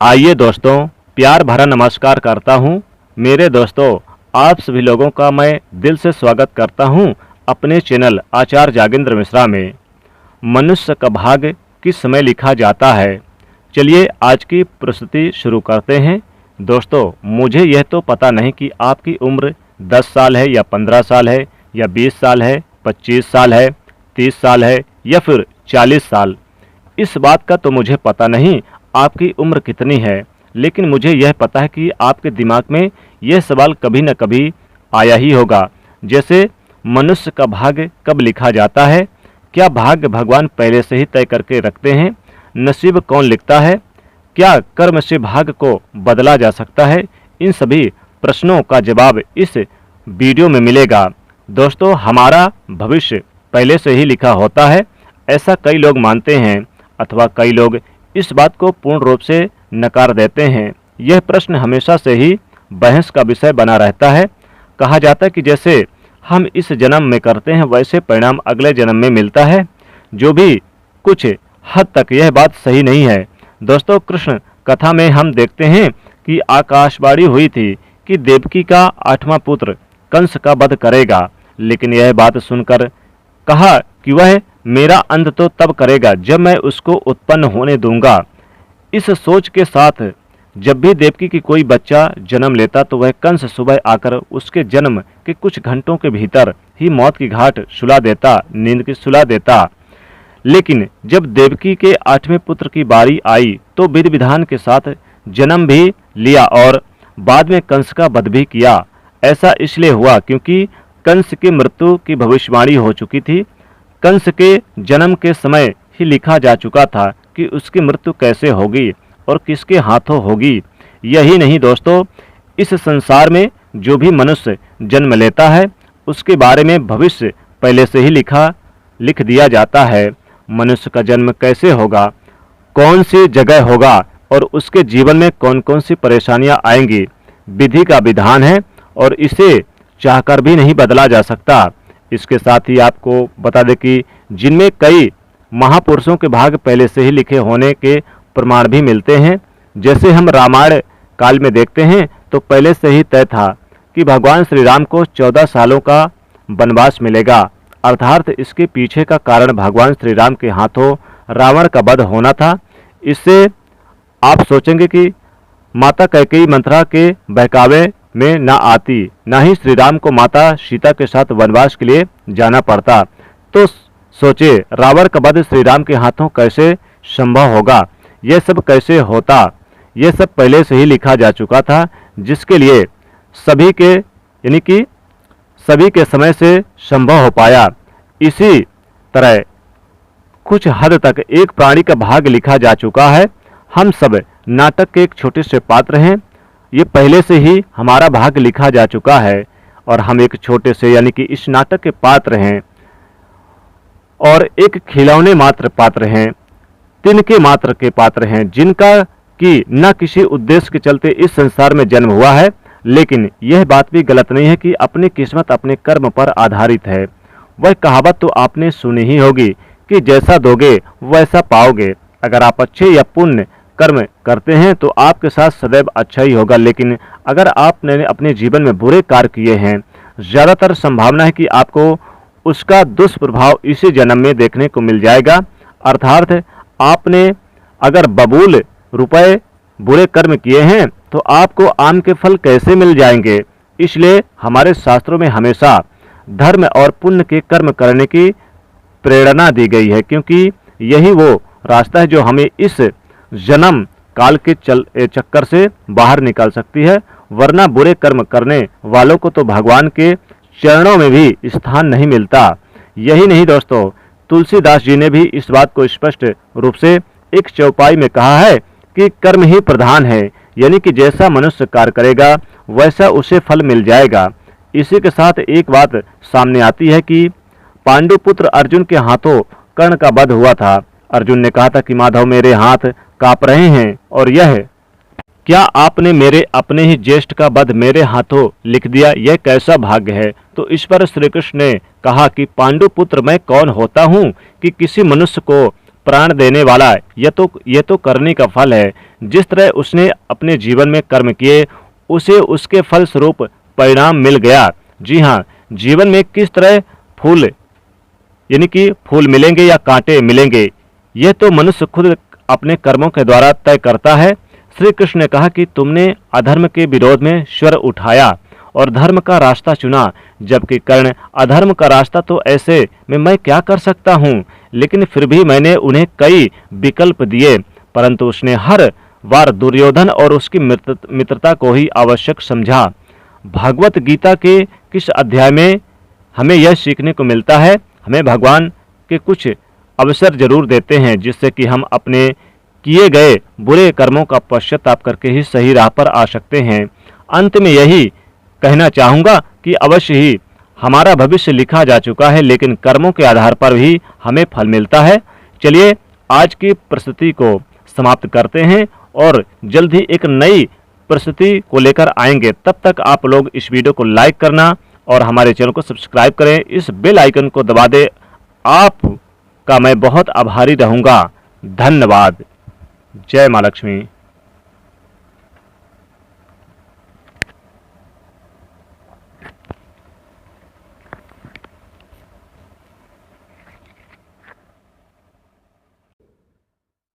आइए दोस्तों, प्यार भरा नमस्कार करता हूँ। मेरे दोस्तों, आप सभी लोगों का मैं दिल से स्वागत करता हूँ अपने चैनल आचार्य जागेंद्र मिश्रा में। मनुष्य का भाग्य किस समय लिखा जाता है, चलिए आज की प्रस्तुति शुरू करते हैं। दोस्तों, मुझे यह तो पता नहीं कि आपकी उम्र 10 साल है या 15 साल है या 20 साल है, 25 साल है, 30 साल है या फिर 40 साल। इस बात का तो मुझे पता नहीं आपकी उम्र कितनी है, लेकिन मुझे यह पता है कि आपके दिमाग में यह सवाल कभी न कभी आया ही होगा, जैसे मनुष्य का भाग्य कब लिखा जाता है, क्या भाग्य भगवान पहले से ही तय करके रखते हैं, नसीब कौन लिखता है, क्या कर्म से भाग्य को बदला जा सकता है। इन सभी प्रश्नों का जवाब इस वीडियो में मिलेगा। दोस्तों, हमारा भविष्य पहले से ही लिखा होता है, ऐसा कई लोग मानते हैं अथवा कई लोग इस बात को पूर्ण रूप से नकार देते हैं। यह प्रश्न हमेशा से ही बहस का विषय बना रहता है। कहा जाता है कि जैसे हम इस जन्म में करते हैं वैसे परिणाम अगले जन्म में मिलता है, जो भी कुछ हद तक यह बात सही नहीं है। दोस्तों, कृष्ण कथा में हम देखते हैं कि आकाशवाणी हुई थी कि देवकी का 8वां पुत्र कंस का वध करेगा, लेकिन यह बात सुनकर कहा कि वह मेरा अंत तो तब करेगा जब मैं उसको उत्पन्न होने दूंगा। इस सोच के साथ जब भी देवकी की कोई बच्चा जन्म लेता तो वह कंस सुबह आकर उसके जन्म के कुछ घंटों के भीतर ही मौत की घाट सुला देता, नींद की सुला देता। लेकिन जब देवकी के 8वें पुत्र की बारी आई तो विधि विधान के साथ जन्म भी लिया और बाद में कंस का वध भी किया। ऐसा इसलिए हुआ क्योंकि कंस की मृत्यु की भविष्यवाणी हो चुकी थी। कंस के जन्म के समय ही लिखा जा चुका था कि उसकी मृत्यु कैसे होगी और किसके हाथों होगी। यही नहीं दोस्तों, इस संसार में जो भी मनुष्य जन्म लेता है उसके बारे में भविष्य पहले से ही लिख दिया जाता है। मनुष्य का जन्म कैसे होगा, कौन सी जगह होगा और उसके जीवन में कौन कौन सी परेशानियां आएंगी, विधि का विधान है और इसे चाहकर भी नहीं बदला जा सकता। इसके साथ ही आपको बता दें कि जिनमें कई महापुरुषों के भाग्य पहले से ही लिखे होने के प्रमाण भी मिलते हैं। जैसे हम रामायण काल में देखते हैं तो पहले से ही तय था कि भगवान श्री राम को 14 सालों का वनवास मिलेगा। अर्थात इसके पीछे का कारण भगवान श्री राम के हाथों रावण का वध होना था। इससे आप सोचेंगे कि माता कैकेयी मंथरा के बहकावे में ना आती, ना ही श्री राम को माता सीता के साथ वनवास के लिए जाना पड़ता। तो सोचे रावण का वध श्री राम के हाथों कैसे संभव होगा, यह सब कैसे होता। यह सब पहले से ही लिखा जा चुका था, जिसके लिए सभी के समय से संभव हो पाया। इसी तरह कुछ हद तक एक प्राणी का भाग्य लिखा जा चुका है। हम सब नाटक के एक छोटे से पात्र हैं। ये पहले से ही हमारा भाग्य लिखा जा चुका है और हम एक छोटे से इस नाटक के पात्र हैं और एक खिलौने मात्र पात्र हैं, तिनके मात्र के पात्र हैं, जिनका कि न किसी उद्देश्य के चलते इस संसार में जन्म हुआ है। लेकिन यह बात भी गलत नहीं है कि अपनी किस्मत अपने कर्म पर आधारित है। वह कहावत तो आपने सुनी ही होगी कि जैसा दोगे वैसा पाओगे। अगर आप अच्छे या पुण्य कर्म करते हैं तो आपके साथ सदैव अच्छा ही होगा, लेकिन अगर आपने अपने जीवन में बुरे कार्य किए हैं, ज़्यादातर संभावना है कि आपको उसका दुष्प्रभाव इसी जन्म में देखने को मिल जाएगा। अर्थात आपने अगर बबूल रुपए बुरे कर्म किए हैं तो आपको आम के फल कैसे मिल जाएंगे। इसलिए हमारे शास्त्रों में हमेशा धर्म और पुण्य के कर्म करने की प्रेरणा दी गई है, क्योंकि यही वो रास्ता है जो हमें इस जन्म काल के चक्कर से बाहर निकाल सकती है। वरना बुरे कर्म करने वालों को तो भगवान के चरणों में भी स्थान नहीं मिलता। यही नहीं दोस्तों, तुलसीदास जी ने भी इस बात को स्पष्ट रूप से एक चौपाई में कहा है कि कर्म ही प्रधान है, यानी कि जैसा मनुष्य कार्य करेगा वैसा उसे फल मिल जाएगा। इसी के साथ एक बात सामने आती है कि पांडुपुत्र अर्जुन के हाथों कर्ण का वध हुआ था। अर्जुन ने कहा था कि माधव मेरे हाथ कांप रहे हैं और यह क्या आपने मेरे अपने ही ज्येष्ठ का वध मेरे हाथों लिख दिया, यह कैसा भाग्य है। तो इस पर श्री कृष्ण ने कहा कि पांडुपुत्र मैं कौन होता हूँ कि किसी मनुष्य को प्राण देने वाला यह तो करने का फल है। जिस तरह उसने अपने जीवन में कर्म किए उसे उसके फल स्वरूप परिणाम मिल गया। जी हाँ, जीवन में किस तरह फूल यानी कि फूल मिलेंगे या कांटे मिलेंगे, यह तो मनुष्य खुद अपने कर्मों के द्वारा तय करता है। श्री कृष्ण ने कहा कि तुमने अधर्म के विरोध में स्वर उठाया और धर्म का रास्ता चुना, जबकि कर्ण अधर्म का रास्ता, तो ऐसे में मैं क्या कर सकता हूँ। लेकिन फिर भी मैंने उन्हें कई विकल्प दिए, परंतु उसने हर बार दुर्योधन और उसकी मित्रता को ही आवश्यक समझा। भगवत गीता के किस अध्याय में हमें यह सीखने को मिलता है? हमें भगवान के कुछ अवसर जरूर देते हैं जिससे कि हम अपने किए गए बुरे कर्मों का पश्चाताप करके ही सही राह पर आ सकते हैं। अंत में यही कहना चाहूँगा कि अवश्य ही हमारा भविष्य लिखा जा चुका है, लेकिन कर्मों के आधार पर भी हमें फल मिलता है। चलिए आज की प्रस्तुति को समाप्त करते हैं और जल्द ही एक नई प्रस्तुति को लेकर आएंगे। तब तक आप लोग इस वीडियो को लाइक करना और हमारे चैनल को सब्सक्राइब करें, इस बेल आइकन को दबा दें। आपका मैं बहुत आभारी रहूँगा। धन्यवाद। जय माँ लक्ष्मी।